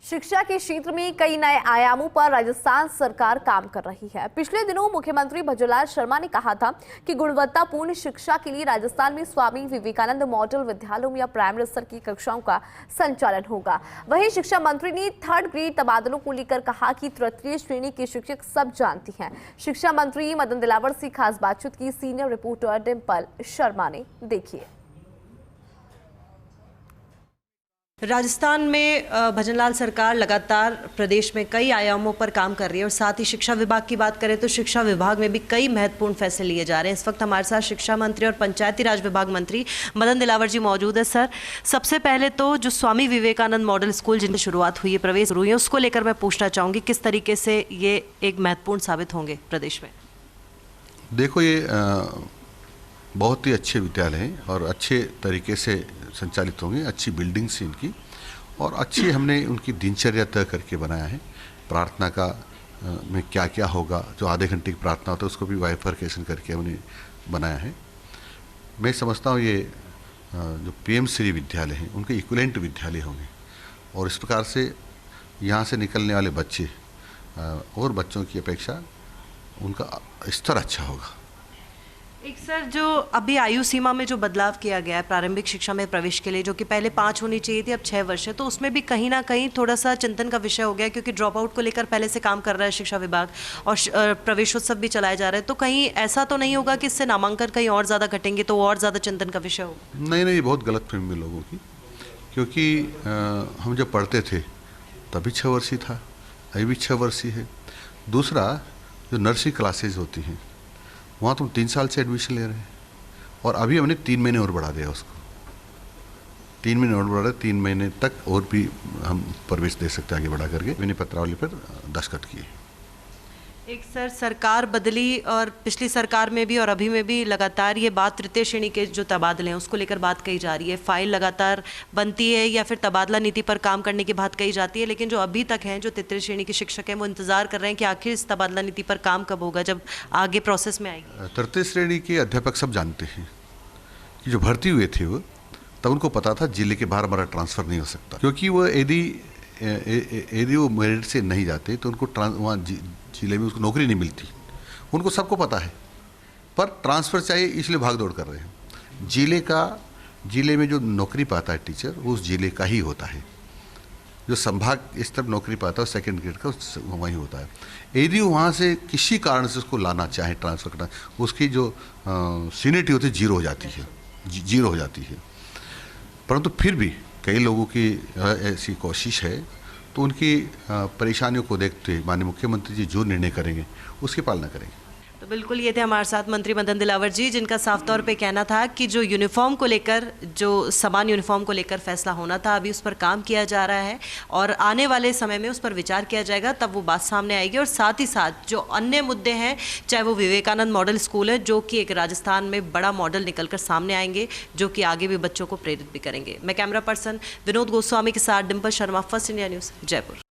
शिक्षा के क्षेत्र में कई नए आयामों पर राजस्थान सरकार काम कर रही है। पिछले दिनों मुख्यमंत्री भजनलाल शर्मा ने कहा था कि गुणवत्तापूर्ण शिक्षा के लिए राजस्थान में स्वामी विवेकानंद मॉडल विद्यालयों या प्राइमरी स्तर की कक्षाओं का संचालन होगा। वहीं शिक्षा मंत्री ने 3rd ग्रेड तबादलों को लेकर कहा कि तृतीय श्रेणी के शिक्षक सब जानती हैं। शिक्षा मंत्री मदन दिलावर से खास बातचीत की सीनियर रिपोर्टर डिम्पल शर्मा ने। देखिए। राजस्थान में भजनलाल सरकार लगातार प्रदेश में कई आयामों पर काम कर रही है और साथ ही शिक्षा विभाग की बात करें तो शिक्षा विभाग में भी कई महत्वपूर्ण फैसले लिए जा रहे हैं। इस वक्त हमारे साथ शिक्षा मंत्री और पंचायती राज विभाग मंत्री मदन दिलावर जी मौजूद है। सर, सबसे पहले तो जो स्वामी विवेकानंद मॉडल स्कूल जिनकी शुरुआत हुई है, प्रवेश हुई है, उसको लेकर मैं पूछना चाहूँगी किस तरीके से ये एक महत्वपूर्ण साबित होंगे प्रदेश में? देखो, ये बहुत ही अच्छे विद्यालय हैं और अच्छे तरीके से संचालित होंगे। अच्छी बिल्डिंग्स इनकी और अच्छी हमने उनकी दिनचर्या तय करके बनाया है। प्रार्थना का में क्या क्या होगा, जो आधे घंटे की प्रार्थना होता है उसको भी बाइफरकेशन करके हमने बनाया है। मैं समझता हूँ ये जो पीएम श्री विद्यालय हैं उनके इक्विवेलेंट विद्यालय होंगे और इस प्रकार से यहाँ से निकलने वाले बच्चे और बच्चों की अपेक्षा उनका स्तर अच्छा होगा। एक सर, जो अभी आयु सीमा में जो बदलाव किया गया है प्रारंभिक शिक्षा में प्रवेश के लिए, जो कि पहले 5 होनी चाहिए थी, अब 6 वर्ष है, तो उसमें भी कहीं ना कहीं थोड़ा सा चिंतन का विषय हो गया क्योंकि ड्रॉप आउट को लेकर पहले से काम कर रहा है शिक्षा विभाग और प्रवेशोत्सव भी चलाए जा रहे हैं। तो कहीं ऐसा तो नहीं होगा कि इससे नामांकन कहीं और ज़्यादा घटेंगे तो और ज़्यादा चिंतन का विषय होगा? नहीं, बहुत गलत फहमी लोगों की, क्योंकि हम जब पढ़ते थे तभी 6 वर्षीय था, अभी भी 6 वर्षीय है। दूसरा, जो नर्सरी क्लासेज होती हैं वहाँ तुम 3 साल से एडमिशन ले रहे हैं और अभी हमने 3 महीने और बढ़ा दिया उसको। 3 महीने और बढ़ा रहे, 3 महीने तक और भी हम प्रवेश दे सकते हैं आगे बढ़ा करके। मैंने पत्रावली पर दस्तखत किए। एक सर, सरकार बदली और पिछली सरकार में भी और अभी में भी लगातार ये बात तृतीय श्रेणी के जो तबादले हैं उसको लेकर बात कही जा रही है। फाइल लगातार बनती है या फिर तबादला नीति पर काम करने की बात कही जाती है, लेकिन जो अभी तक हैं जो तृतीय श्रेणी के शिक्षक हैं वो इंतजार कर रहे हैं कि आखिर इस तबादला नीति पर काम कब होगा, जब आगे प्रोसेस में आएगी। तृतीय श्रेणी के अध्यापक सब जानते हैं कि जो भर्ती हुए थे वो तब उनको पता था जिले के बाहर हमारा ट्रांसफ़र नहीं हो सकता, क्योंकि वो यदि वो मेरिट से नहीं जाते तो उनको वहाँ जिले में उसको नौकरी नहीं मिलती। उनको सबको पता है, पर ट्रांसफ़र चाहिए इसलिए भाग दौड़ कर रहे हैं। जिले में जो नौकरी पाता है टीचर वो उस जिले का ही होता है। जो संभाग स्तर नौकरी पाता है 2nd ग्रेड का वहीं होता है। यदि वहाँ से किसी कारण से उसको लाना चाहे, ट्रांसफ़र करना, उसकी जो सीनियरिटी होती है जीरो हो जाती है। परंतु फिर भी कई लोगों की ऐसी कोशिश है, तो उनकी परेशानियों को देखते हुए माननीय मुख्यमंत्री जी जो निर्णय करेंगे उसकी पालना करेंगे। तो बिल्कुल, ये थे हमारे साथ मंत्री मदन दिलावर जी, जिनका साफ तौर पे कहना था कि जो यूनिफॉर्म को लेकर, जो समान यूनिफॉर्म को लेकर फैसला होना था, अभी उस पर काम किया जा रहा है और आने वाले समय में उस पर विचार किया जाएगा, तब वो बात सामने आएगी। और साथ ही साथ जो अन्य मुद्दे हैं, चाहे वो विवेकानंद मॉडल स्कूल है जो कि एक राजस्थान में बड़ा मॉडल निकल कर सामने आएंगे, जो कि आगे भी बच्चों को प्रेरित भी करेंगे। मैं कैमरा पर्सन विनोद गोस्वामी के साथ Dimple Sharma, first India news, Jaipur.